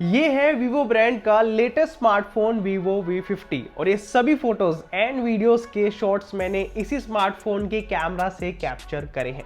ये है Vivo brand का लेटेस्ट स्मार्टफोन Vivo V50 और ये सभी फोटोज एंड वीडियोस के शॉट्स मैंने इसी स्मार्टफोन के कैमरा से कैप्चर करे हैं।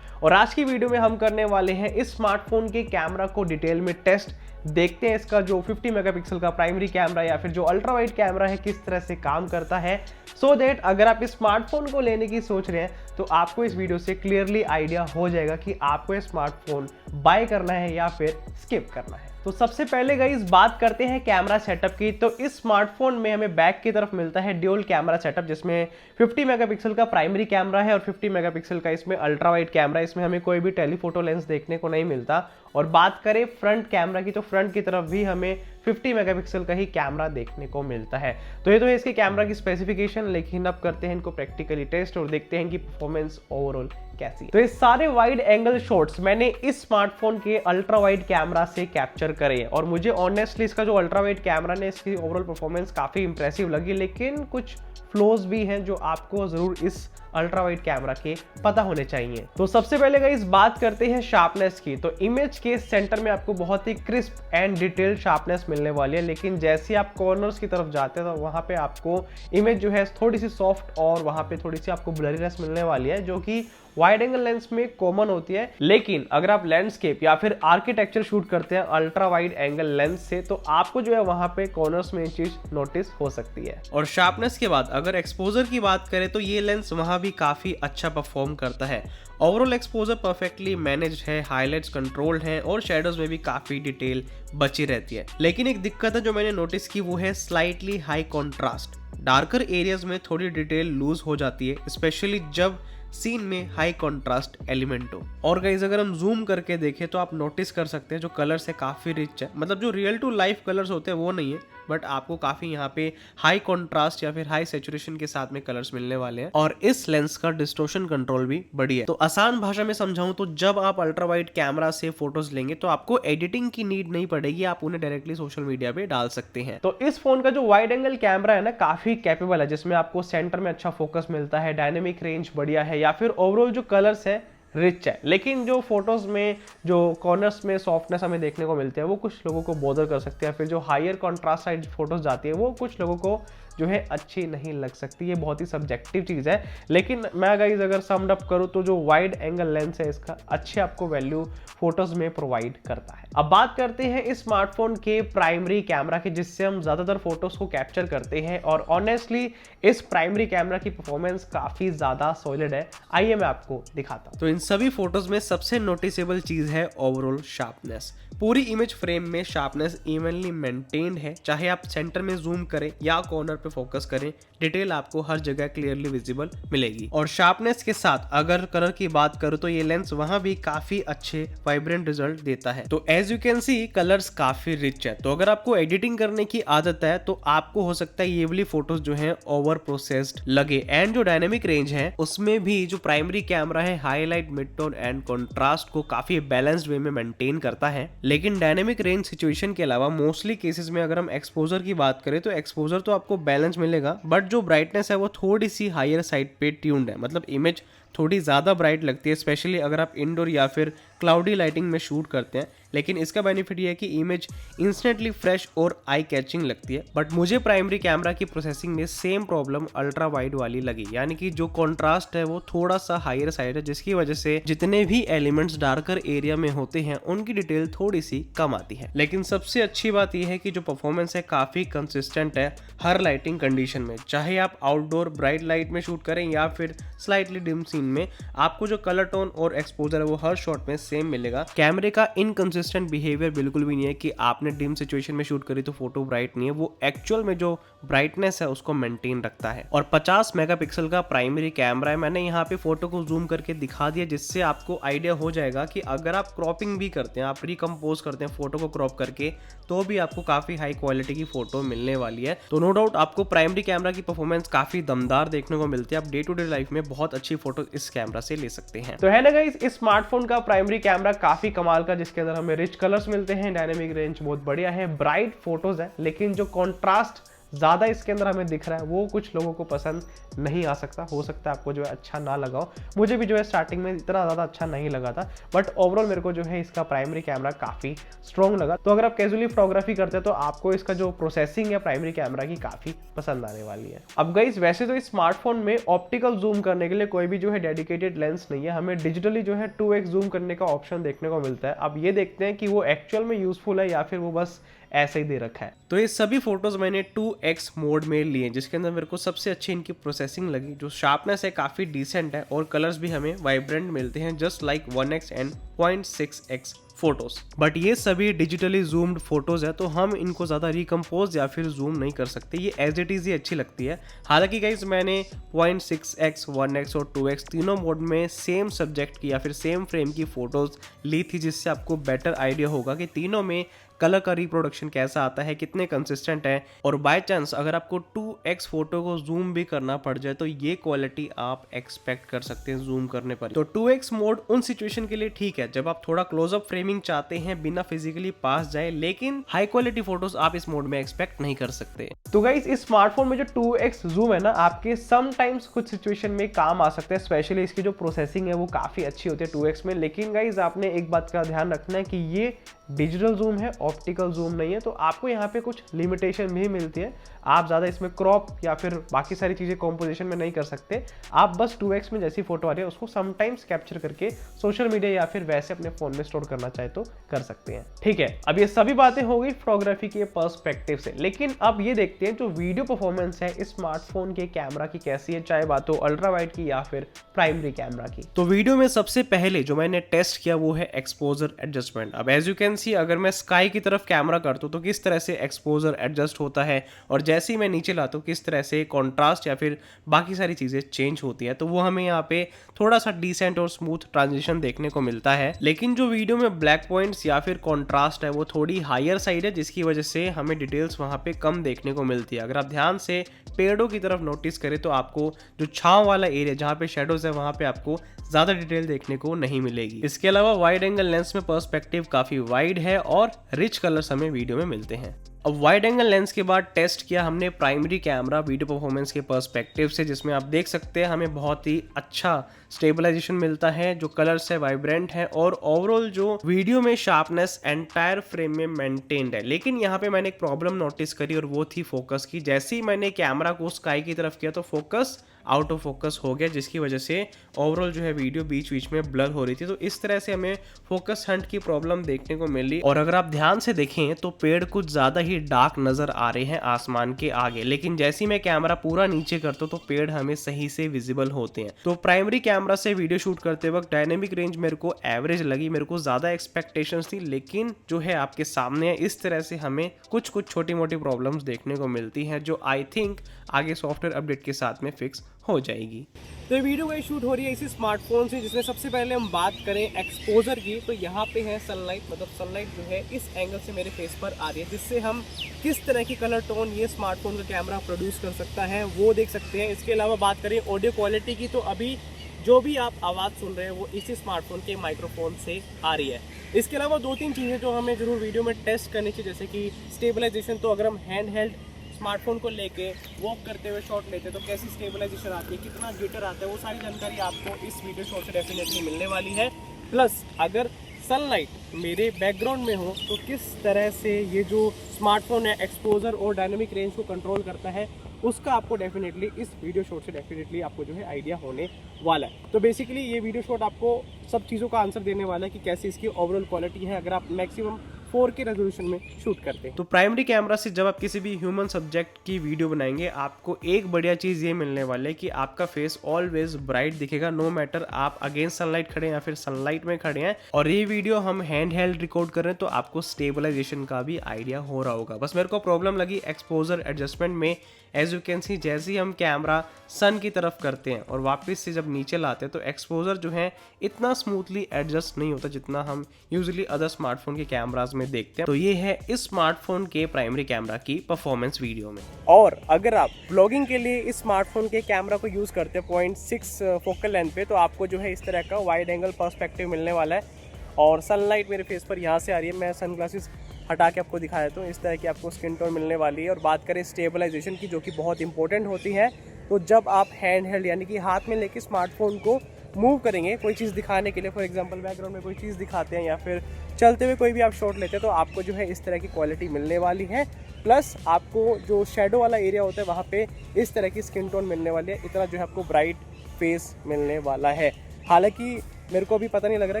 और आज की वीडियो में हम करने वाले हैं इस स्मार्टफोन के कैमरा को डिटेल में टेस्ट, देखते हैं इसका जो 50 मेगापिक्सल का प्राइमरी कैमरा या फिर जो अल्ट्रा वाइड कैमरा है किस तरह से काम करता है, सो दैट अगर आप इस स्मार्टफोन को लेने की सोच रहे हैं तो आपको इस वीडियो से क्लियरली आइडिया हो जाएगा कि आपको ये स्मार्टफोन बाय करना है या फिर स्किप करना है। तो सबसे पहले गाइस बात करते हैं कैमरा सेटअप की। तो इस स्मार्टफोन में हमें बैक की तरफ मिलता है ड्यूल कैमरा सेटअप, जिसमें 50 मेगापिक्सल का प्राइमरी कैमरा है और 50 मेगापिक्सल का इसमें अल्ट्रा वाइड कैमरा है। इसमें हमें कोई भी टेलीफोटो लेंस देखने को नहीं मिलता। और बात करें फ्रंट कैमरा की तो फ्रंट की तरफ भी हमें 50 मेगापिक्सल का ही कैमरा देखने को मिलता है। तो ये तो है इसके कैमरा की स्पेसिफिकेशन, लेकिन अब करते हैं इनको प्रैक्टिकली टेस्ट और देखते हैं कि परफॉर्मेंस ओवरऑल कैसी है। तो ये सारे वाइड एंगल शॉट्स मैंने इस स्मार्टफोन के अल्ट्रा वाइड कैमरा से कैप्चर करे और मुझे ऑनेस्टली इसका जो अल्ट्रा वाइड कैमरा ने इसकी ओवरऑल परफॉर्मेंस काफी इंप्रेसिव लगी, लेकिन कुछ फ्लॉज भी हैं जो आपको जरूर इस अल्ट्रा वाइड कैमरा के पता होने चाहिए। तो सबसे पहले गाइस बात करते हैं शार्पनेस की। तो इमेज के सेंटर में आपको बहुत ही क्रिस्प एंड डिटेल्ड शार्पनेस मिलने वाली है, लेकिन जैसे आप कॉर्नर्स की तरफ जाते हैं तो वहां पे आपको इमेज जो है थोड़ी सी सॉफ्ट और वहां पे थोड़ी सी आपको ब्लरीनेस मिलने वाली है, जो कि वाइड एंगल लेंस में कॉमन होती है। लेकिन अगर आप लैंडस्केप या फिर आर्किटेक्चर शूट करते हैं अल्ट्रा वाइड एंगल लेंस से तो आपको जो है वहां पे कॉर्नर्स में ये चीज नोटिस हो सकती है। और शार्पनेस के बाद अगर एक्सपोजर की बात करें तो ये लेंस वहां भी काफी अच्छा परफॉर्म करता है। ओवरऑल एक्सपोजर परफेक्टली मैनेज्ड है, हाईलाइट्स कंट्रोल्ड हैं और शेडोज में भी काफी डिटेल बची रहती है। लेकिन एक दिक्कत है जो मैंने नोटिस की, वो है slightly high contrast. Darker areas में थोड़ी डिटेल लूज हो जाती है, स्पेशली जब सीन में हाई कॉन्ट्रास्ट एलिमेंट हो। और गाइस अगर हम जूम करके देखें तो आप नोटिस कर सकते हैं जो कलर्स है काफी रिच है, मतलब जो रियल टू लाइफ कलर्स होते हैं वो नहीं है, बट आपको काफी यहाँ पे हाई कॉन्ट्रास्ट या फिर हाई सैचुरेशन के साथ में कलर्स मिलने वाले हैं। और इस लेंस का डिस्टोर्शन कंट्रोल भी बढ़िया है। तो आसान भाषा में समझाऊं तो जब आप अल्ट्रा वाइड कैमरा से फोटोज लेंगे तो आपको एडिटिंग की नीड नहीं पड़ेगी, आप उन्हें डायरेक्टली सोशल मीडिया पे डाल सकते हैं। तो इस फोन का जो वाइड एंगल कैमरा है ना काफी कैपेबल है, जिसमें आपको सेंटर में अच्छा फोकस मिलता है, डायनेमिक रेंज बढ़िया है, या फिर ओवरऑल जो कलर्स है रिच है। लेकिन जो फोटोज में जो कॉर्नर्स में सॉफ्टनेस हमें देखने को मिलती है वो कुछ लोगों को बॉदर कर सकती है, फिर जो हायर कॉन्ट्रास्ट साइड फोटोज जाती है वो कुछ लोगों को जो है अच्छी नहीं लग सकती। ये बहुत ही सब्जेक्टिव चीज है। लेकिन मैं गाइस अगर समड अप करूं तो जो वाइड एंगल लेंस है इसका अच्छे आपको वैल्यू फोटोज में प्रोवाइड करता है। अब बात करते हैं इस स्मार्टफोन के प्राइमरी कैमरा की, जिससे हम ज्यादातर फोटोज को कैप्चर करते हैं। और ऑनेस्टली इस प्राइमरी कैमरा की परफॉर्मेंस काफी ज्यादा सॉलिड है। आइए मैं आपको दिखाता हूं। तो इन सभी फोटोज में सबसे नोटिसेबल चीज है ओवरऑल शार्पनेस। पूरी इमेज फ्रेम में शार्पनेस इवनली मेंटेन्ड है, चाहे आप सेंटर में जूम करें या कॉर्नर पे फोकस करें, डिटेल आपको हर जगह क्लियरली विजिबल मिलेगी। और शार्पनेस के साथ अगर कलर की बात करूं तो ये लेंस वहां भी काफी अच्छे वाइब्रेंट रिजल्ट देता है। तो as you can see colours काफी रिच है। तो अगर आपको एडिटिंग करने की आदत है तो आपको हो सकता है ये वाली फोटोज जो है ओवर प्रोसेस्ड लगे। एंड जो डायनेमिक रेंज है उसमें भी जो प्राइमरी कैमरा है highlight, mid tone and contrast को काफी बैलेंस्ड वे में मेंटेन करता है। लेकिन डायनेमिक रेंज सिचुएशन के अलावा मोस्टली केसेस में अगर हम एक्सपोजर की बात करें तो एक्सपोजर तो आपको बैलेंस मिलेगा, बट जो ब्राइटनेस है वो थोड़ी सी हायर साइड पे ट्यून्ड है, मतलब इमेज थोड़ी ज़्यादा ब्राइट लगती है, स्पेशली अगर आप इंडोर या फिर क्लाउडी लाइटिंग में शूट करते हैं। लेकिन इसका बेनिफिट ये है कि इमेज इंस्टेंटली फ्रेश और आई कैचिंग लगती है। बट मुझे प्राइमरी कैमरा की प्रोसेसिंग में सेम प्रॉब्लम अल्ट्रा वाइड वाली लगी, यानी कि जो कॉन्ट्रास्ट है वो थोड़ा सा हायर साइड है, जिसकी वजह से जितने भी एलिमेंट्स डार्कर एरिया में होते हैं उनकी डिटेल थोड़ी सी कम आती है। लेकिन सबसे अच्छी बात यह है कि जो परफॉर्मेंस है काफी कंसिस्टेंट है हर लाइटिंग कंडीशन में, चाहे आप आउटडोर ब्राइट लाइट में शूट करें या फिर स्लाइटली डिम सीन में, आपको जो कलर टोन और एक्सपोजर है वो हर शॉट में सेम मिलेगा। कैमरे का इनकंसिस्टेंट बिहेवियर बिल्कुल भी नहीं है कि आपने डिम सिचुएशन में शूट करी तो फोटो ब्राइट नहीं है, वो एक्चुअल में जो ब्राइटनेस है उसको मेंटेन रखता है। और 50 मेगापिक्सल का प्राइमरी कैमरा है। मैंने यहाँ पे फोटो को जूम करके दिखा दिया, जिससे आपको आइडिया हो जाएगा कि अगर आप क्रॉपिंग भी करते हैं, आप रिकम्पोज करते हैं फोटो को क्रॉप करके, तो भी आपको काफी हाई क्वालिटी की फोटो मिलने वाली है। तो नो डाउट आपको प्राइमरी कैमरा की परफॉर्मेंस काफी दमदार देखने को मिलती है। आप डे टू डे लाइफ में बहुत अच्छी फोटो इस कैमरा से ले सकते हैं। तो है ना गाइस, इस स्मार्टफोन का प्राइमरी कैमरा काफी कमाल का, जिसके अंदर हमें रिच कलर्स मिलते हैं, डायनेमिक रेंज बहुत बढ़िया है, ब्राइट फोटोज है, लेकिन जो कॉन्ट्रास्ट ज़्यादा इसके अंदर हमें दिख रहा है वो कुछ लोगों को पसंद नहीं आ सकता, हो सकता है आपको जो है अच्छा ना लगा हो। मुझे भी जो है स्टार्टिंग में इतना ज़्यादा अच्छा नहीं लगा था, बट ओवरऑल मेरे को जो है इसका प्राइमरी कैमरा काफ़ी स्ट्रॉन्ग लगा। तो अगर आप कैजुअली फोटोग्राफी करते हैं तो आपको इसका जो प्रोसेसिंग है प्राइमरी कैमरा की काफ़ी पसंद आने वाली है। अब गाइस वैसे तो इस स्मार्टफोन में ऑप्टिकल जूम करने के लिए कोई भी जो है डेडिकेटेड लेंस नहीं है, हमें डिजिटली जो है 2x जूम करने का ऑप्शन देखने को मिलता है। अब ये देखते हैं कि वो एक्चुअल में यूजफुल है या फिर वो बस ऐसे ही दे रखा है। तो ये सभी फोटोज मैंने 2x मोड में लिए, जिसके अंदर मेरे को सबसे अच्छी इनकी प्रोसेसिंग लगी। जो शार्पनेस है काफी डिसेंट है और कलर्स भी हमें वाइब्रेंट मिलते हैं, just like 1x and 0.6x photos. But ये सभी डिजिटली जूम्ड फोटोज है तो हम इनको ज्यादा रिकम्पोज या फिर जूम नहीं कर सकते, ये एज इट इज ही अच्छी लगती है। हालांकि गाइस मैंने 0.6x, 1x और 2x तीनों मोड में सेम सब्जेक्ट की या फिर सेम फ्रेम की फोटोज ली थी, जिससे आपको बेटर आइडिया होगा कि तीनों में कलर का रिप्रोडक्शन कैसा आता है, कितने कंसिस्टेंट है। और बाय चांस अगर आपको 2x फोटो को जूम भी करना पड़ जाए तो ये क्वालिटी आप एक्सपेक्ट कर सकते हैं जूम करने पर। तो 2x मोड उन सिचुएशन के लिए ठीक है जब आप थोड़ा क्लोजअप फ्रेमिंग चाहते हैं बिना फिजिकली पास जाए, लेकिन हाई क्वालिटी फोटोज आप इस मोड में एक्सपेक्ट नहीं कर सकते। तो गाइस इस स्मार्टफोन में जो 2x जूम है ना, आपके समटाइम्स कुछ सिचुएशन में काम आ सकता है, स्पेशली इसकी जो प्रोसेसिंग है वो काफी अच्छी होती है 2x में। लेकिन गाइस आपने एक बात का ध्यान रखना है कि ये डिजिटल जूम है, ऑप्टिकल जूम नहीं है, तो आपको यहाँ पे कुछ लिमिटेशन भी मिलती है। आप ज़्यादा इसमें क्रॉप या फिर बाकी सारी चीज़ें कॉम्पोजिशन में नहीं कर सकते। आप बस 2x में जैसी फोटो आ रही है उसको समटाइम्स कैप्चर करके सोशल मीडिया या फिर वैसे अपने फोन में स्टोर करना चाहे तो कर सकते हैं। ठीक है, अब ये सभी बातें हो गई फोटोग्राफी के पर्सपेक्टिव से, लेकिन अब ये देखते हैं जो वीडियो परफॉर्मेंस है इस स्मार्टफोन के कैमरा की कैसी है, चाहे बात हो अल्ट्रा वाइड की या फिर प्राइमरी कैमरा की। तो वीडियो में सबसे पहले जो मैंने टेस्ट किया वो है एक्सपोजर एडजस्टमेंट। अब एज यू कैन सी अगर मैं स्काई की तरफ कैमरा करता हूं तो किस तरह से एक्सपोजर एडजस्ट होता है, और जैसे ही मैं नीचे लाता हूं किस तरह से कॉन्ट्रास्ट या फिर बाकी सारी चीजें चेंज होती है, तो वो हमें यहाँ पे थोड़ा सा डिसेंट और स्मूथ ट्रांजिशन देखने को मिलता है। लेकिन जो वीडियो में ब्लैक पॉइंट्स या फिर कॉन्ट्रास्ट है वो थोड़ी हायर साइड है, जिसकी वजह से हमें डिटेल्स वहां पे कम देखने को मिलती है। अगर आप ध्यान से पेड़ों की तरफ नोटिस करें तो आपको जो छांव वाला एरिया जहाँ पे शेडोज है वहां पे आपको ज्यादा डिटेल देखने को नहीं मिलेगी। इसके अलावा वाइड एंगल लेंस में पर्सपेक्टिव काफी वाइड है और रिच कलर्स हमें वीडियो में मिलते हैं। अब वाइड एंगल लेंस के बाद टेस्ट किया हमने प्राइमरी कैमरा वीडियो परफॉर्मेंस के पर्सपेक्टिव से, जिसमें आप देख सकते हैं हमें बहुत ही अच्छा स्टेबलाइजेशन मिलता है, जो कलर्स है वाइब्रेंट है और ओवरऑल जो वीडियो में शार्पनेस एंटायर फ्रेम में मेंटेन्ड है। लेकिन यहाँ पे मैंने एक प्रॉब्लम नोटिस करी और वो थी फोकस की। जैसे ही मैंने कैमरा को स्काई की तरफ किया तो फोकस आउट ऑफ फोकस हो गया, जिसकी वजह से ओवरऑल जो है वीडियो बीच बीच में ब्लर हो रही थी। तो इस तरह से हमें फोकस हंट की प्रॉब्लम देखने को मिली। और अगर आप ध्यान से देखें तो पेड़ कुछ ज्यादा ही डार्क नजर आ रहे हैं आसमान के आगे, लेकिन जैसे ही मैं कैमरा पूरा नीचे करता हूं तो पेड़ हमें सही से विजिबल होते हैं। तो प्राइमरी कैमरा से वीडियो शूट करते वक्त डायनेमिक रेंज मेरे को एवरेज लगी, मेरे को ज्यादा एक्सपेक्टेशंस थी, लेकिन जो है आपके सामने है इस तरह से हमें कुछ छोटी मोटी प्रॉब्लम्स देखने को मिलती हैं, जो आई थिंक आगे सॉफ्टवेयर अपडेट के साथ में फिक्स हो जाएगी। तो ये वीडियो वही शूट हो रही है इसी स्मार्टफोन से, जिसमें सबसे पहले हम बात करें एक्सपोजर की, तो यहाँ पे है सनलाइट, मतलब सनलाइट जो है इस एंगल से मेरे फेस पर आ रही है, जिससे हम किस तरह की कलर टोन ये स्मार्टफोन का कैमरा प्रोड्यूस कर सकता है वो देख सकते हैं। इसके अलावा बात करें ऑडियो क्वालिटी की, तो अभी जो भी आप आवाज़ सुन रहे हैं वो इसी स्मार्टफोन के माइक्रोफोन से आ रही है। इसके अलावा 2-3 चीज़ें जो हमें जरूर वीडियो में टेस्ट करनी चाहिए, जैसे कि स्टेबलाइजेशन। तो अगर हम हैंड हेल्ड स्मार्टफोन को लेके वॉक करते हुए शॉट लेते हैं तो कैसी स्टेबलाइजेशन आती है, कितना जिटर आता है, वो सारी जानकारी आपको इस वीडियो शॉट से डेफिनेटली मिलने वाली है। प्लस अगर सनलाइट मेरे बैकग्राउंड में हो तो किस तरह से ये जो स्मार्टफोन है एक्सपोजर और डायनामिक रेंज को कंट्रोल करता है, उसका आपको डेफिनेटली इस वीडियो शॉट से डेफिनेटली आपको जो है आइडिया होने वाला है। तो बेसिकली ये वीडियो शॉट आपको सब चीज़ों का आंसर देने वाला है कि कैसी इसकी ओवरऑल क्वालिटी है अगर आप मैक्सिमम 4K रेजोल्यूशन में शूट करते हैं। तो प्राइमरी कैमरा से जब आप किसी भी ह्यूमन सब्जेक्ट की वीडियो बनाएंगे आपको एक बढ़िया चीज़ ये मिलने वाली है कि आपका फेस ऑलवेज ब्राइट दिखेगा, नो मैटर आप अगेंस्ट सनलाइट खड़े हैं या फिर सनलाइट में खड़े हैं। और ये वीडियो हम हैंड हेल्ड रिकॉर्ड कर रहे हैं तो आपको स्टेबलाइजेशन का भी आइडिया हो रहा होगा। बस मेरे को प्रॉब्लम लगी एक्सपोजर एडजस्टमेंट में। एज यू कैन सी जैसे ही हम कैमरा सन की तरफ करते हैं और वापस से जब नीचे लाते हैं तो एक्सपोजर जो है इतना स्मूथली एडजस्ट नहीं होता जितना हम यूजुअली अदर स्मार्टफोन के कैमराज में देखते हैं। तो ये है इस स्मार्टफोन के प्राइमरी कैमरा की परफॉर्मेंस वीडियो में। और अगर आप ब्लॉगिंग के लिए इस स्मार्टफोन के कैमरा को यूज करते हैं 0.6 फोकल लेंथ पे, तो आपको जो है इस तरह का वाइड एंगल पर्सपेक्टिव मिलने वाला है। और सनलाइट मेरे फेस पर यहाँ से आ रही है, मैं सनग्लासेस हटा के आपको दिखाया तो इस तरह की आपको स्किन टोन मिलने वाली है। और बात करें स्टेबलाइजेशन की, जो कि बहुत इंपॉर्टेंट होती है, तो जब आप हैंड हेल्ड यानी कि हाथ में लेके स्मार्टफोन को मूव करेंगे कोई चीज़ दिखाने के लिए, फॉर एग्जांपल बैकग्राउंड में कोई चीज़ दिखाते हैं या फिर चलते हुए कोई भी आप शॉट लेते हैं, तो आपको जो है इस तरह की क्वालिटी मिलने वाली है। प्लस आपको जो शेडो वाला एरिया होता है वहाँ पे इस तरह की स्किन टोन मिलने वाली है, इतना जो है आपको ब्राइट फेस मिलने वाला है। हालांकि मेरे को अभी पता नहीं लग रहा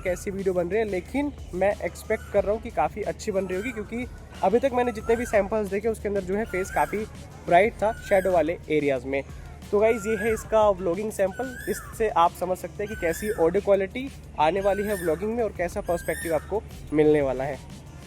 कैसी वीडियो बन रही है, लेकिन मैं एक्सपेक्ट कर रहा हूँ कि काफ़ी अच्छी बन रही होगी, क्योंकि अभी तक मैंने जितने भी सैम्पल्स देखे उसके अंदर जो है फेस काफ़ी ब्राइट था शेडो वाले एरियाज़ में। तो गाइज़ ये है इसका व्लॉगिंग सैंपल, इससे आप समझ सकते हैं कि कैसी ऑडियो क्वालिटी आने वाली है व्लॉगिंग में और कैसा पर्सपेक्टिव आपको मिलने वाला है।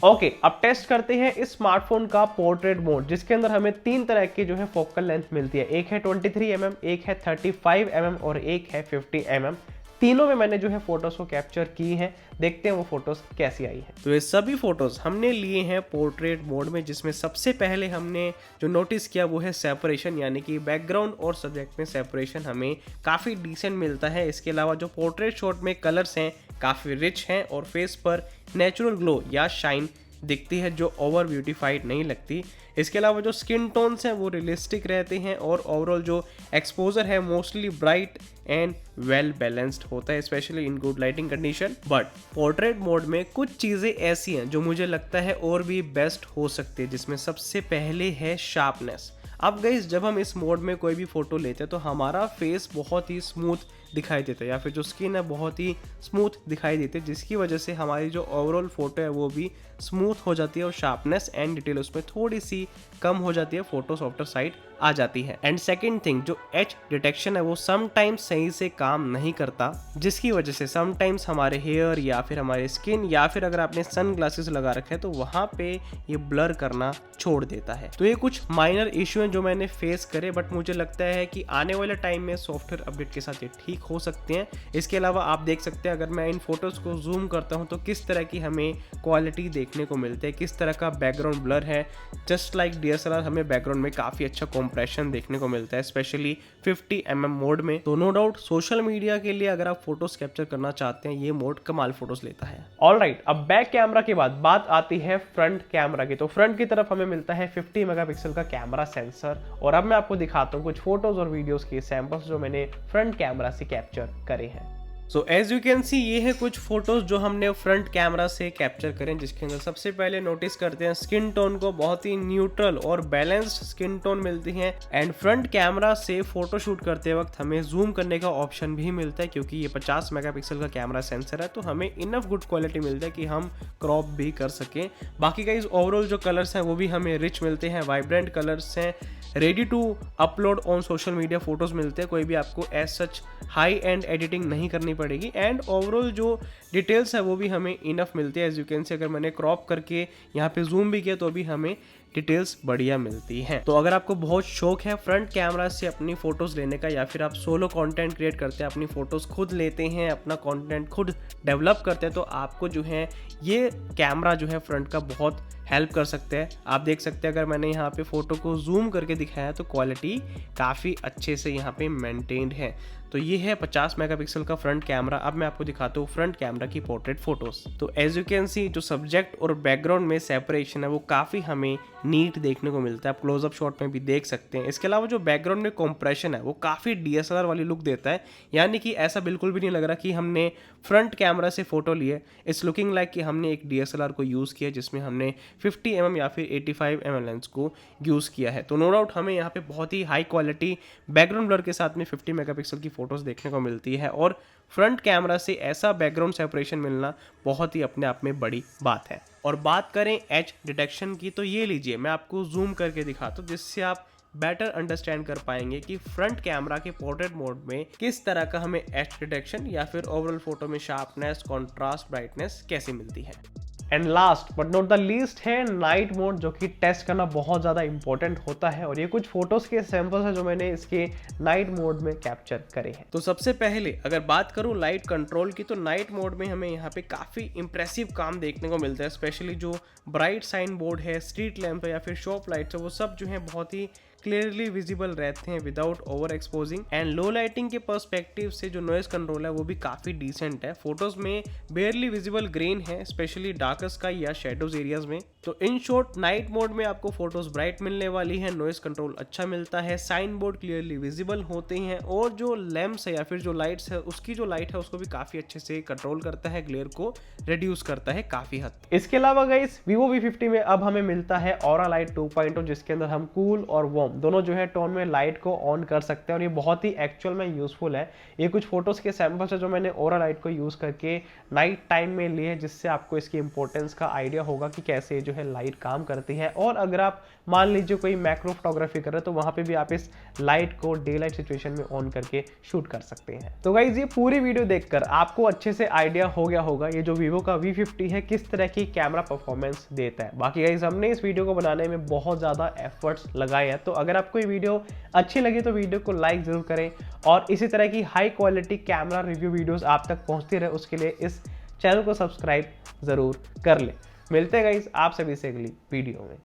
ओके, अब टेस्ट करते हैं इस स्मार्टफोन का पोर्ट्रेट मोड, जिसके अंदर हमें 3 तरह की जो है फोकल लेंथ मिलती है। एक है 23 mm, एक है 35 mm और एक है 50 mm। तीनों में मैंने जो है फोटोज को कैप्चर की हैं, देखते हैं वो फोटोज कैसी आई है। तो ये सभी फोटोज हमने लिए हैं पोर्ट्रेट मोड में, जिसमें सबसे पहले हमने जो नोटिस किया वो है सेपरेशन, यानी कि बैकग्राउंड और सब्जेक्ट में सेपरेशन हमें काफ़ी डिसेंट मिलता है। इसके अलावा जो पोर्ट्रेट शॉट में कलर्स हैं काफ़ी रिच हैं और फेस पर नेचुरल ग्लो या शाइन दिखती है, जो ओवर ब्यूटीफाइड नहीं लगती। इसके अलावा जो स्किन टोन्स हैं वो रियलिस्टिक रहते हैं और ओवरऑल जो एक्सपोजर है mostly bright and well balanced होता है, specially in good lighting condition. But portrait mode में कुछ चीज़ें ऐसी हैं जो मुझे लगता है और भी बेस्ट हो सकती है, जिसमें सबसे पहले है शार्पनेस। अब गाइस जब हम इस मोड में कोई भी फोटो लेते हैं तो हमारा फेस बहुत ही स्मूथ दिखाई देता है, या फिर जो स्किन है बहुत ही स्मूथ दिखाई देती है, जिसकी वजह से हमारी जो ओवरऑल फोटो है वो भी स्मूथ हो जाती है और शार्पनेस एंड डिटेल उसमें थोड़ी सी कम हो जाती है, फोटो सॉफ्टर साइड आ जाती है। एंड सेकंड थिंग, जो एज डिटेक्शन है वो समटाइम्स सही से काम नहीं करता, जिसकी वजह से समटाइम्स हमारे हेयर या फिर हमारे स्किन या फिर अगर आपने सन ग्लासेस लगा रखे हैं तो वहाँ पे ये ब्लर करना छोड़ देता है। तो ये कुछ माइनर इशू हैं जो मैंने फेस करे, बट मुझे लगता है कि आने वाले टाइम में सॉफ्टवेयर अपडेट के साथ ये ठीक हो सकते हैं। इसके अलावा आप देख सकते हैं अगर मैं इन फोटोज को जूम करता हूँ तो किस तरह की हमें क्वालिटी देखने को मिलती है, किस तरह का बैकग्राउंड ब्लर है। जस्ट लाइक DSLR हमें बैकग्राउंड में काफ़ी अच्छा कॉम्प्रेशन देखने को मिलता है, स्पेशली 50 mm मोड में। तो नो डाउट सोशल मीडिया के लिए अगर आप फोटोज कैप्चर करना चाहते हैं ये मोड कमाल फोटोज लेता है। ऑलराइट, अब बैक कैमरा के बाद बात आती है फ्रंट कैमरा की। तो फ्रंट की तरफ हमें मिलता है 50 मेगापिक्सल का कैमरा सेंसर, और अब मैं आपको दिखाता हूँ कुछ फोटोज और वीडियोज के सैंपल्स जो मैंने फ्रंट कैमरा से कैप्चर करे हैं। So as you can see ये है कुछ फोटोज जो हमने फ्रंट कैमरा से कैप्चर करें, जिसके अंदर सबसे पहले नोटिस करते हैं स्किन टोन को बहुत ही न्यूट्रल और बैलेंस्ड स्किन टोन मिलती है। एंड फ्रंट कैमरा से फोटो शूट करते वक्त हमें जूम करने का ऑप्शन भी मिलता है, क्योंकि ये 50 मेगापिक्सल का कैमरा सेंसर है, तो हमें इनफ गुड क्वालिटी मिलता है कि हम क्रॉप भी कर सकें। बाकी गाइस ओवरऑल जो कलर्स हैं वो भी हमें रिच मिलते हैं, वाइब्रेंट कलर्स हैं, ready to upload on social media photos मिलते हैं, कोई भी आपको as such high end editing नहीं करनी पड़ेगी। एंड ओवरऑल जो डिटेल्स है वो भी हमें इनफ मिलती है। एज यू कैन से अगर मैंने क्रॉप करके यहाँ पे जूम भी किया तो भी हमें डिटेल्स बढ़िया मिलती हैं। तो अगर आपको बहुत शौक है फ्रंट कैमरा से अपनी फोटोज लेने का, या फिर आप सोलो कंटेंट क्रिएट करते हैं, अपनी फोटोज खुद लेते हैं, अपना कंटेंट खुद डेवलप करते हैं, तो आपको जो है ये कैमरा जो है फ्रंट का बहुत हेल्प कर सकते हैं। आप देख सकते हैं अगर मैंने यहाँ पे फोटो को जूम करके दिखाया तो क्वालिटी काफ़ी अच्छे से यहाँ पे मेंटेन्ड है। तो ये है 50 मेगापिक्सल का फ्रंट कैमरा। अब मैं आपको दिखाता हूँ फ्रंट कैमरा की पोर्ट्रेट फोटोज। तो एज यू कैन सी जो सब्जेक्ट और बैकग्राउंड में सेपरेशन है वो काफ़ी हमें नीट देखने को मिलता है, आप क्लोजअप शॉट में भी देख सकते हैं। इसके अलावा जो बैकग्राउंड में कॉम्प्रेशन है वो काफ़ी DSLR वाली लुक देता है, यानी कि ऐसा बिल्कुल भी नहीं लग रहा कि हमने फ्रंट कैमरा से फोटो लिए। इट्स लुकिंग लाइक कि हमने एक DSLR को यूज़ किया जिसमें हमने 50 mm या फिर 85 mm लेंस को यूज़ किया है। तो नो डाउट हमें यहाँ पे बहुत ही हाई क्वालिटी बैकग्राउंड ब्लर के साथ में 50 मेगापिक्सल की फोटोज़ देखने को मिलती है, और फ्रंट कैमरा से ऐसा बैकग्राउंड सेपरेशन मिलना बहुत ही अपने आप में बड़ी बात है। और बात करें एज डिटेक्शन की, तो ये लीजिए मैं आपको जूम करके दिखाता हूँ, जिससे आप बेटर अंडरस्टैंड कर पाएंगे कि फ्रंट कैमरा के पोर्ट्रेट मोड में किस तरह का हमें एज डिटेक्शन या फिर ओवरऑल फोटो में शार्पनेस, कॉन्ट्रास्ट, ब्राइटनेस कैसे मिलती है। And last but not the least है नाइट मोड, जो कि टेस्ट करना बहुत ज़्यादा इंपॉर्टेंट होता है, और ये कुछ फोटोज के सैंपल्स हैं जो मैंने इसके नाइट मोड में कैप्चर करे हैं। तो सबसे पहले अगर बात करूँ लाइट कंट्रोल की, तो नाइट मोड में हमें यहाँ पे काफ़ी इंप्रेसिव काम देखने को मिलता है, स्पेशली जो ब्राइट साइन बोर्ड है, स्ट्रीट लैंप है या फिर शॉप लाइट्स है, वो सब जो है बहुत ही क्लियरली विजिबल रहते हैं without over exposing. And low lighting के पर्सपेक्टिव से जो नॉइस कंट्रोल है वो भी काफ़ी डिसेंट है। फोटोज में बेयरली विजिबल ग्रेन है, स्पेशली डार्क स्काई या शेडोज एरियाज में। तो इन शॉर्ट नाइट मोड में आपको फोटोज ब्राइट मिलने वाली है, नॉइस कंट्रोल अच्छा मिलता है, साइन बोर्ड क्लियरली विजिबल होते हैं और जो लैंप्स है या फिर जो लाइट्स है उसकी जो लाइट है उसको भी काफी अच्छे से कंट्रोल करता है, ग्लेयर को रिड्यूस करता है काफी हद तक। इसके अलावा गाइस Vivo V50 में अब हमें मिलता है ऑरा लाइट 2.0 जिसके अंदर हम कूल और वार्म दोनों जो है टोन में लाइट को ऑन कर सकते हैं और ये बहुत ही एक्चुअल में यूजफुल है। ये कुछ फोटोज के सैंपल्स है जो मैंने ऑरा लाइट को यूज करके नाइट टाइम में लिए, जिससे आपको इसकी इंपॉर्टेंस का आइडिया होगा कि कैसे जो है लाइट काम करती है। और अगर आप मान लीजिए कोई मैक्रो फोटोग्राफी कर रहे हैं तो वहां पे भी आप इस लाइट को डे लाइट सिचुएशन में ऑन करके शूट कर सकते हैं। तो गाइज ये पूरी वीडियो देखकर आपको अच्छे से आइडिया हो गया होगा ये जो Vivo का V50 है किस तरह की कैमरा परफॉर्मेंस देता है। बाकी गाइज हमने इस वीडियो को बनाने में बहुत ज्यादा एफर्ट्स लगाए हैं, तो अगर आपको ये वीडियो अच्छी लगी तो वीडियो को लाइक जरूर करें और इसी तरह की high quality camera review videos आप तक पहुंचती रहे उसके लिए इस चैनल को सब्सक्राइब जरूर कर ले। मिलते हैं गाइस आप सभी से अगली वीडियो में।